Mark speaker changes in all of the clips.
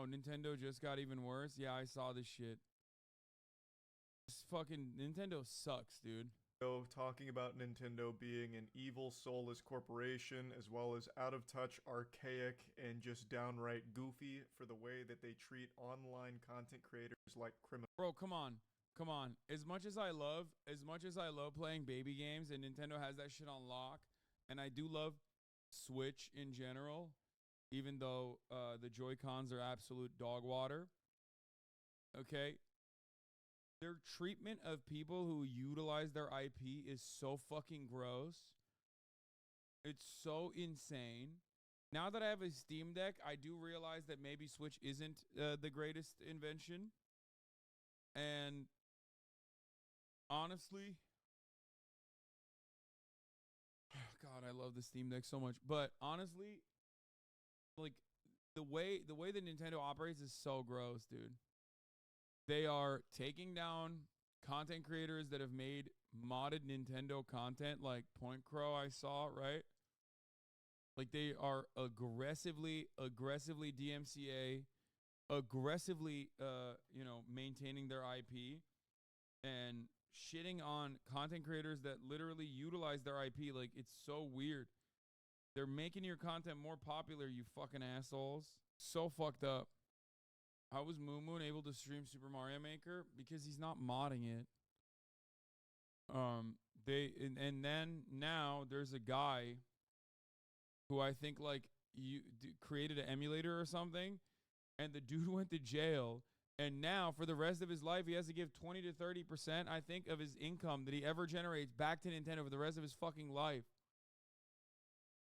Speaker 1: Oh, Nintendo just got even worse? Yeah, I saw this shit. This fucking Nintendo sucks, dude.
Speaker 2: Talking about Nintendo being an evil, soulless corporation, as well as out of touch, archaic, and just downright goofy for the way that they treat online content creators like criminals.
Speaker 1: Bro, come on. Come on. As much as I love playing baby games, and Nintendo has that shit on lock, and I do love Switch in general, even though the Joy-Cons are absolute dog water. Okay? Their treatment of people who utilize their IP is so fucking gross. It's so insane. Now that I have a Steam Deck, I do realize that maybe Switch isn't the greatest invention. And honestly, God, I love the Steam Deck so much. But honestly, like the way that Nintendo operates is so gross, dude. They are taking down content creators that have made modded Nintendo content, like Point Crow I saw, right? Like they are aggressively DMCA, aggressively maintaining their IP and shitting on content creators that literally utilize their IP. Like, it's so weird. They're making your content more popular, you fucking assholes. So fucked up. How was Moon Moon able to stream Super Mario Maker? Because he's not modding it. And then now there's a guy who I think like created an emulator or something, and the dude went to jail, and now for the rest of his life he has to give 20 to 30%, I think, of his income that he ever generates back to Nintendo for the rest of his fucking life.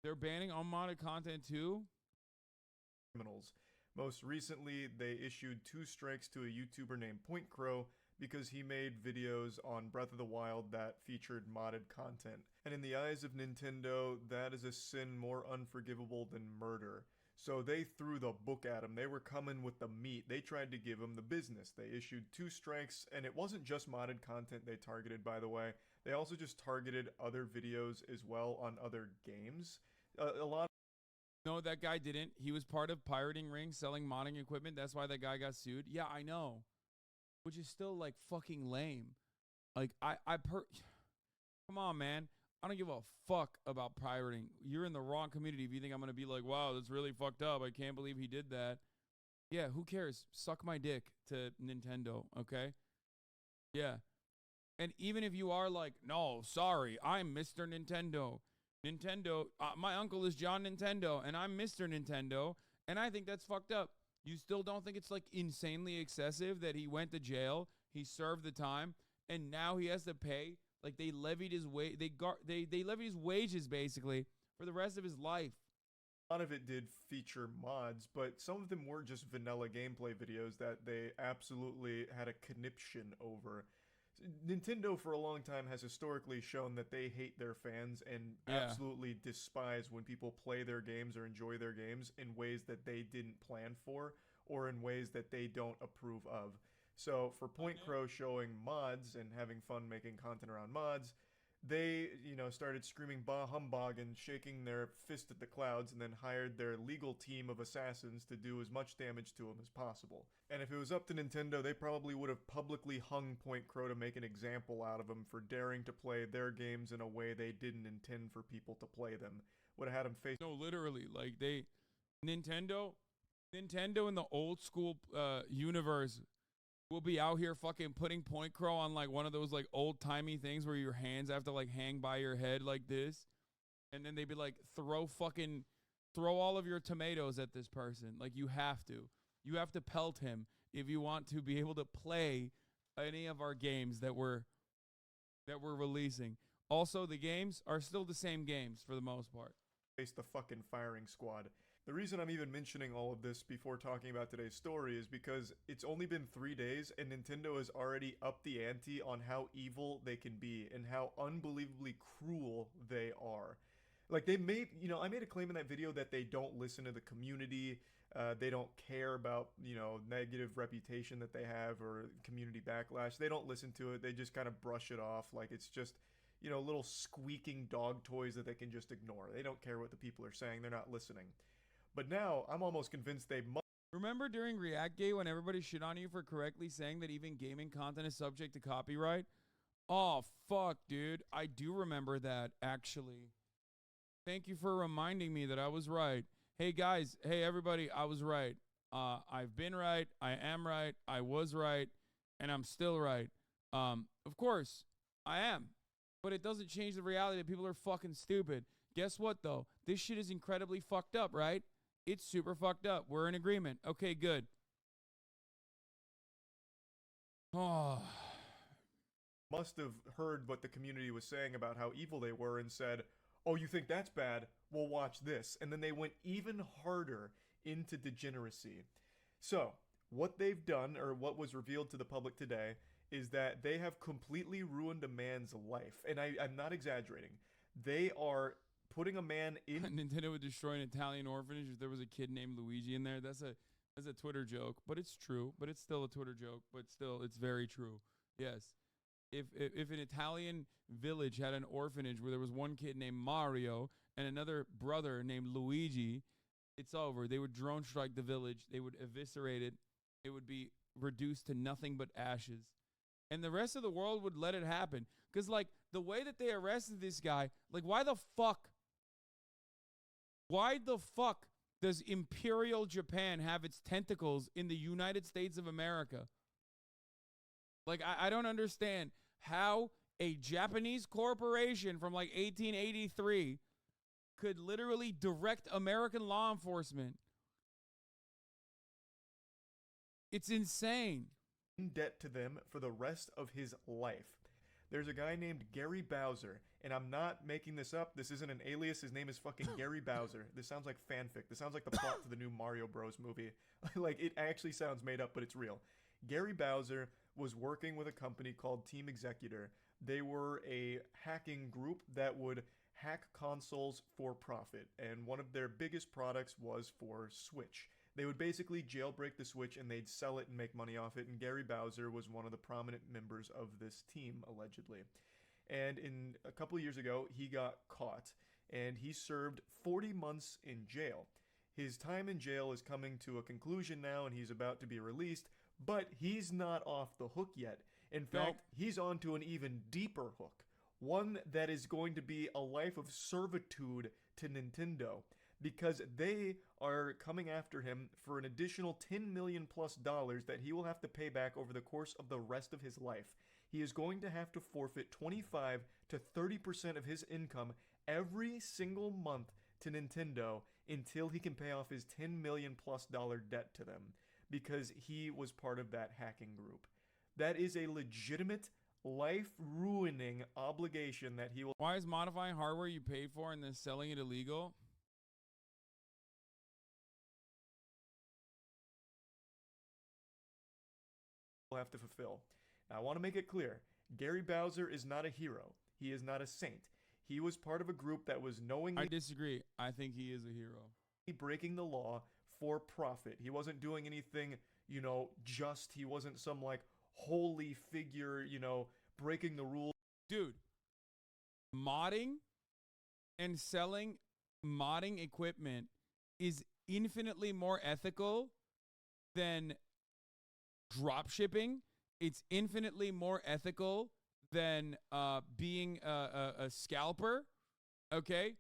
Speaker 1: They're banning unmodded content too?
Speaker 2: Criminals. Most recently, they issued 2 strikes to a YouTuber named Point Crow because he made videos on Breath of the Wild that featured modded content. And in the eyes of Nintendo, that is a sin more unforgivable than murder. So they threw the book at him. They were coming with the meat. They tried to give him the business. They issued 2 strikes, and it wasn't just modded content they targeted, by the way. They also just targeted other videos as well on other games. A lot.
Speaker 1: No, that guy didn't. He was part of Pirating Ring selling modding equipment. That's why that guy got sued. Yeah, I know. Which is still like fucking lame. Like come on, man. I don't give a fuck about pirating. You're in the wrong community if you think I'm going to be like, wow, that's really fucked up. I can't believe he did that. Yeah, who cares? Suck my dick to Nintendo, okay? Yeah. And even if you are like, no, sorry, I'm Mr. Nintendo. Nintendo, my uncle is John Nintendo, and I'm Mr. Nintendo, and I think that's fucked up. You still don't think it's like insanely excessive that he went to jail, he served the time, and now he has to pay? Like they levied his they levied his wages basically for the rest of his life.
Speaker 2: A lot of it did feature mods, but some of them were just vanilla gameplay videos that they absolutely had a conniption over. Nintendo for a long time has historically shown that they hate their fans and absolutely despise when people play their games or enjoy their games in ways that they didn't plan for or in ways that they don't approve of. So for Point Crow showing mods and having fun making content around mods, they, started screaming bah humbug and shaking their fist at the clouds, and then hired their legal team of assassins to do as much damage to him as possible. And if it was up to Nintendo, they probably would have publicly hung Point Crow to make an example out of him for daring to play their games in a way they didn't intend for people to play them. Would have had him face.
Speaker 1: No, literally, like Nintendo in the old school universe will be out here fucking putting Point Crow on like one of those like old timey things where your hands have to like hang by your head like this. And then they'd be like, throw all of your tomatoes at this person. Like you have to pelt him if you want to be able to play any of our games that we're releasing. Also, the games are still the same games for the most part.
Speaker 2: Face the fucking firing squad. The reason I'm even mentioning all of this before talking about today's story is because it's only been 3 days and Nintendo has already upped the ante on how evil they can be and how unbelievably cruel they are. Like I made a claim in that video that they don't listen to the community, they don't care about, negative reputation that they have or community backlash. They don't listen to it, they just kind of brush it off like it's just, little squeaking dog toys that they can just ignore. They don't care what the people are saying, they're not listening. But now, I'm almost convinced they
Speaker 1: Remember during Reactgate when everybody shit on you for correctly saying that even gaming content is subject to copyright? Oh, fuck, dude. I do remember that, actually. Thank you for reminding me that I was right. Hey, guys. Hey, everybody. I was right. I've been right. I am right. I was right. And I'm still right. Of course, I am. But it doesn't change the reality that people are fucking stupid. Guess what, though? This shit is incredibly fucked up, right? It's super fucked up. We're in agreement. Okay, good. Oh.
Speaker 2: Must have heard what the community was saying about how evil they were and said, oh, you think that's bad? Well, watch this. And then they went even harder into degeneracy. So, what they've done, or what was revealed to the public today, is that they have completely ruined a man's life. And I'm not exaggerating. They are putting a man in...
Speaker 1: Nintendo would destroy an Italian orphanage if there was a kid named Luigi in there. That's a Twitter joke, but it's true. But it's still a Twitter joke, but still, it's very true. Yes. If an Italian village had an orphanage where there was one kid named Mario and another brother named Luigi, it's over. They would drone strike the village. They would eviscerate it. It would be reduced to nothing but ashes. And the rest of the world would let it happen. Because, like, the way that they arrested this guy, like, why the fuck does Imperial Japan have its tentacles in the United States of America? Like, I don't understand how a Japanese corporation from, like, 1883 could literally direct American law enforcement. It's insane.
Speaker 2: In debt to them for the rest of his life. There's a guy named Garry Bowser, and I'm not making this up. This isn't an alias. His name is fucking Garry Bowser. This sounds like fanfic. This sounds like the plot to the new Mario Bros. Movie. Like, it actually sounds made up, but it's real. Garry Bowser was working with a company called Team Executor. They were a hacking group that would hack consoles for profit, and one of their biggest products was for Switch. They would basically jailbreak the Switch and they'd sell it and make money off it, and Garry Bowser was one of the prominent members of this team, allegedly. And in a couple of years ago, he got caught, and he served 40 months in jail. His time in jail is coming to a conclusion now, and he's about to be released, but he's not off the hook yet. In fact, he's on to an even deeper hook, one that is going to be a life of servitude to Nintendo, because they are coming after him for an additional $10 million plus that he will have to pay back over the course of the rest of his life. He is going to have to forfeit 25 to 30% of his income every single month to Nintendo until he can pay off his $10 million plus debt to them, because he was part of that hacking group. That is a legitimate, life-ruining obligation that he will...
Speaker 1: Why is modifying hardware you paid for and then selling it illegal?
Speaker 2: have to fulfill. Now, I want to make it clear, Garry Bowser is not a hero. He is not a saint. He was part of a group that was knowingly...
Speaker 1: I disagree. I think he is a hero.
Speaker 2: ...breaking the law for profit. He wasn't doing anything, you know, just. He wasn't some, like, holy figure, you know, breaking the rules.
Speaker 1: Dude, modding and selling modding equipment is infinitely more ethical than drop shipping. It's infinitely more ethical than being a scalper, okay?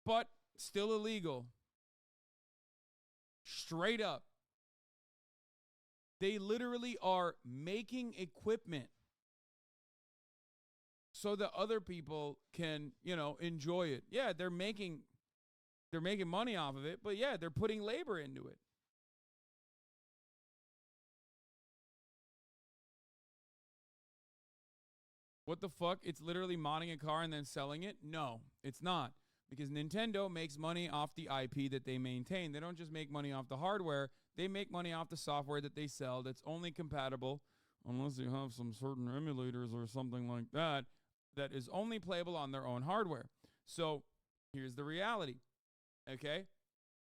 Speaker 1: But still illegal. Straight up. They literally are making equipment so that other people can, you know, enjoy it. Yeah, they're making money off of it, but yeah, they're putting labor into it. What the fuck? It's literally modding a car and then selling it? No, it's not. Because Nintendo makes money off the IP that they maintain. They don't just make money off the hardware. They make money off the software that they sell that's only compatible, unless you have some certain emulators or something like that, that is only playable on their own hardware. So here's the reality, okay?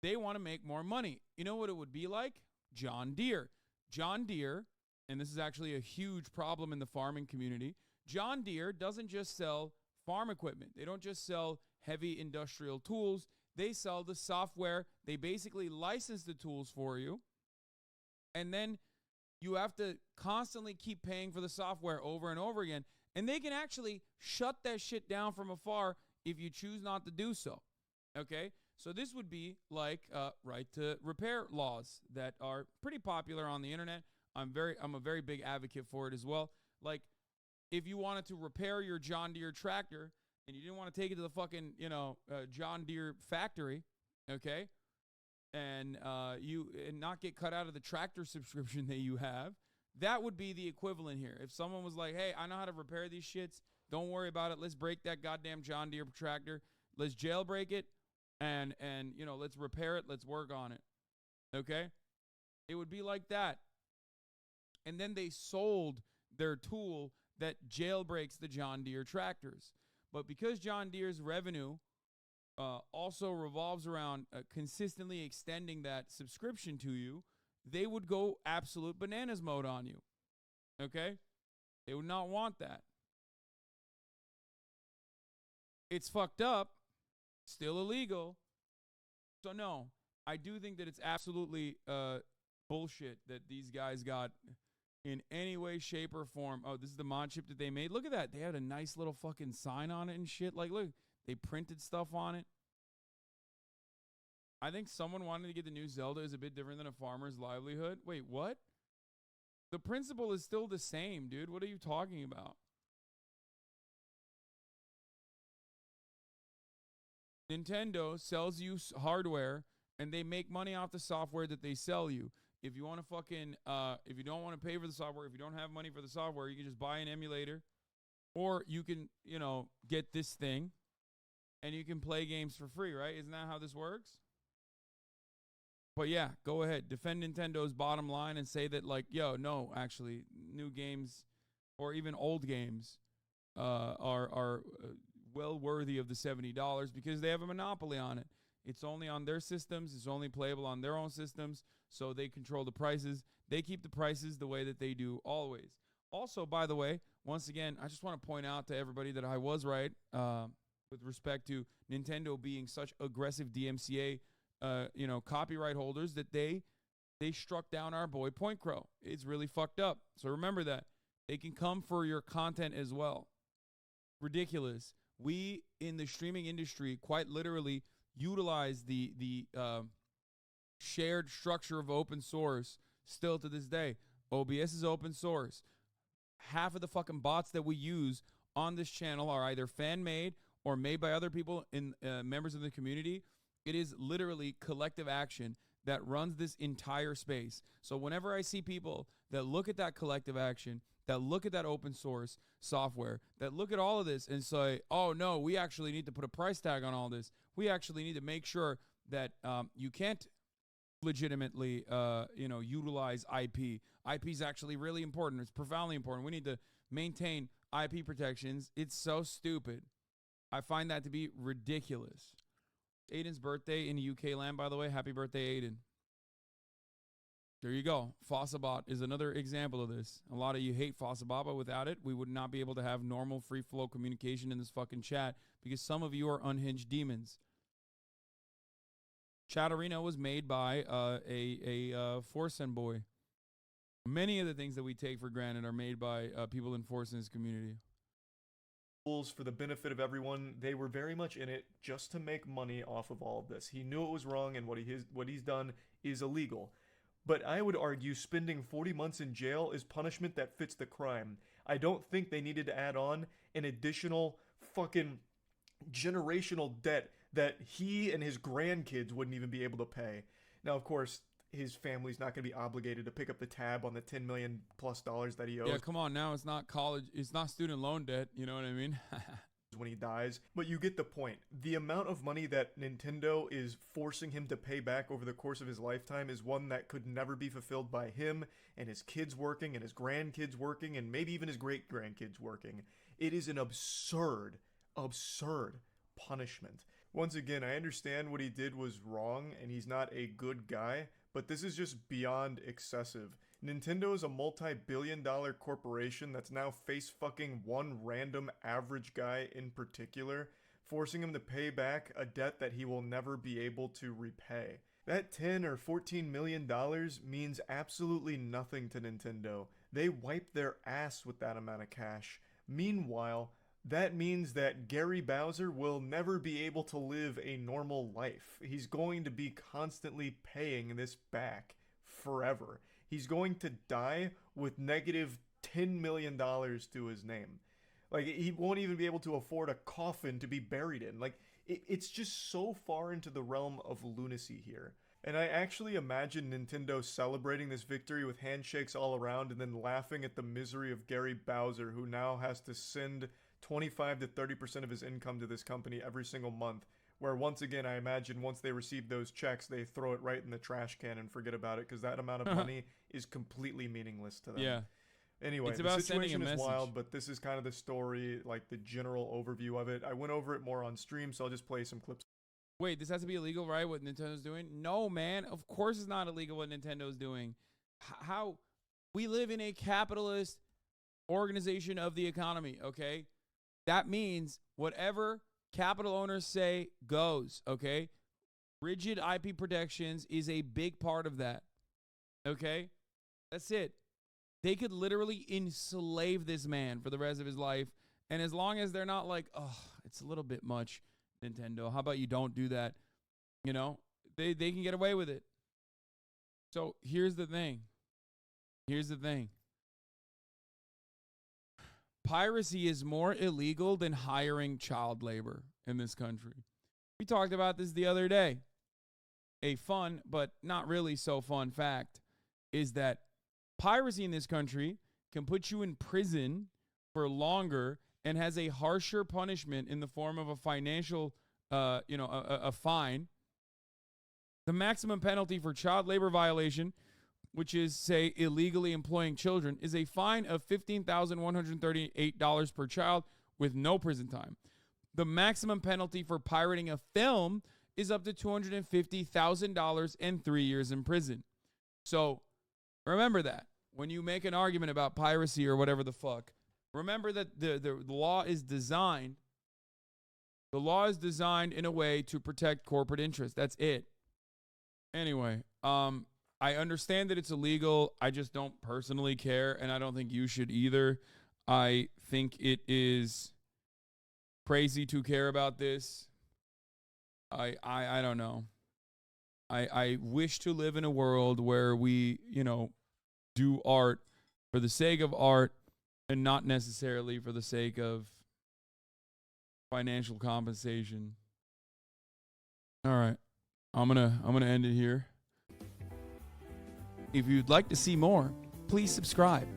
Speaker 1: They want to make more money. You know what it would be like? John Deere. John Deere, and this is actually a huge problem in the farming community, John Deere doesn't just sell farm equipment. They don't just sell heavy industrial tools. They sell the software. They basically license the tools for you, And then you have to constantly keep paying for the software over and over again. And they can actually shut that shit down from afar if you choose not to do so. Okay? So this would be like right to repair laws that are pretty popular on the internet. I'm a very big advocate for it as well. Like, if you wanted to repair your John Deere tractor and you didn't want to take it to the fucking, John Deere factory, okay, and not get cut out of the tractor subscription that you have, that would be the equivalent here. If someone was like, hey, I know how to repair these shits, don't worry about it. Let's break that goddamn John Deere tractor. Let's jailbreak it and let's repair it. Let's work on it. Okay? It would be like that. And then they sold their tool that jailbreaks the John Deere tractors. But because John Deere's revenue also revolves around consistently extending that subscription to you, they would go absolute bananas mode on you. Okay? They would not want that. It's fucked up, still illegal. So no, I do think that it's absolutely bullshit that these guys got in any way, shape, or form. Oh, this is the mod chip that they made. Look at that. They had a nice little fucking sign on it and shit. Like, look, they printed stuff on it. I think someone wanted to get the new Zelda is a bit different than a farmer's livelihood. Wait, what? The principle is still the same, dude. What are you talking about? Nintendo sells you hardware, and they make money off the software that they sell you. If you want to fucking, if you don't want to pay for the software, if you don't have money for the software, you can just buy an emulator, or you can, get this thing, and you can play games for free, right? Isn't that how this works? But yeah, go ahead. Defend Nintendo's bottom line and say that, like, yo, no, actually, new games or even old games are well worthy of the $70 because they have a monopoly on it. It's only on their systems. It's only playable on their own systems, so they control the prices. They keep the prices the way that they do always. Also, by the way, once again, I just want to point out to everybody that I was right with respect to Nintendo being such aggressive DMCA copyright holders that they struck down our boy Point Crow. It's really fucked up. So remember that. They can come for your content as well. Ridiculous. We in the streaming industry quite literally utilize the shared structure of open source still to this day. OBS is open source. Half of the fucking bots that we use on this channel are either fan-made or made by other people in members of the community. It is literally collective action that runs this entire space. So whenever I see people that look at that collective action, that look at that open source software, that look at all of this and say, oh, no, we actually need to put a price tag on all this. We actually need to make sure that you can't legitimately, utilize IP. IP is actually really important. It's profoundly important. We need to maintain IP protections. It's so stupid. I find that to be ridiculous. Aiden's birthday in UK land, by the way. Happy birthday, Aiden. There you go. Fossabot is another example of this. A lot of you hate Fossabot, but without it, we would not be able to have normal free flow communication in this fucking chat because some of you are unhinged demons. Chat Arena was made by a Forsen boy. Many of the things that we take for granted are made by people in Forsen's community.
Speaker 2: For the benefit of everyone, they were very much in it just to make money off of all of this. He knew it was wrong, and what he's done is illegal. But I would argue spending 40 months in jail is punishment that fits the crime. I don't think they needed to add on an additional fucking generational debt that he and his grandkids wouldn't even be able to pay. Now, of course, his family's not going to be obligated to pick up the tab on the $10 million plus that he owes.
Speaker 1: Yeah, come on, now it's not college, it's not student loan debt, you know what I mean?
Speaker 2: When he dies, but you get the point. The amount of money that Nintendo is forcing him to pay back over the course of his lifetime is one that could never be fulfilled by him and his kids working and his grandkids working and maybe even his great grandkids working. It is an absurd punishment. Once again, I understand what he did was wrong and he's not a good guy, but this is just beyond excessive. Nintendo is a multi-billion-dollar corporation that's now face-fucking one random average guy in particular, forcing him to pay back a debt that he will never be able to repay. That 10 or 14 million dollars means absolutely nothing to Nintendo. They wipe their ass with that amount of cash. Meanwhile, that means that Gary Bowser will never be able to live a normal life. He's going to be constantly paying this back forever. He's going to die with negative $10 million to his name. Like, he won't even be able to afford a coffin to be buried in. Like, it's just so far into the realm of lunacy here. And I actually imagine Nintendo celebrating this victory with handshakes all around and then laughing at the misery of Gary Bowser, who now has to send 25 to 30% of his income to this company every single month. Where once again, I imagine once they receive those checks, they throw it right in the trash can and forget about it because that amount of money is completely meaningless to them.
Speaker 1: Yeah.
Speaker 2: Anyway,
Speaker 1: It's
Speaker 2: the
Speaker 1: about sending a
Speaker 2: situation is
Speaker 1: message.
Speaker 2: wild, but this is kind of the story, like the general overview of it. I went over it more on stream, so I'll just play some clips.
Speaker 1: Wait, this has to be illegal, right? What Nintendo's doing? No, man. Of course it's not illegal what Nintendo's doing. How? We live in a capitalist organization of the economy, okay? That means whatever capital owners say goes, okay? Rigid IP protections is a big part of that, okay? That's it. They could literally enslave this man for the rest of his life. And as long as they're not like, oh, it's a little bit much, Nintendo, how about you don't do that? You know, they can get away with it. So here's the thing. Piracy is more illegal than hiring child labor in this country. We talked about this the other day. A fun, but not really so fun fact is that piracy in this country can put you in prison for longer and has a harsher punishment in the form of a financial, a fine. The maximum penalty for child labor violation, which is, say, illegally employing children, is a fine of $15,138 per child with no prison time. The maximum penalty for pirating a film is up to $250,000 and 3 years in prison. So remember that when you make an argument about piracy or whatever the fuck, remember that the law is designed. The law is designed in a way to protect corporate interests. That's it. Anyway, I understand that it's illegal. I just don't personally care, and I don't think you should either. I think it is crazy to care about this. I don't know. I wish to live in a world where we, do art for the sake of art and not necessarily for the sake of financial compensation. All right. I'm going to end it here. If you'd like to see more, please subscribe.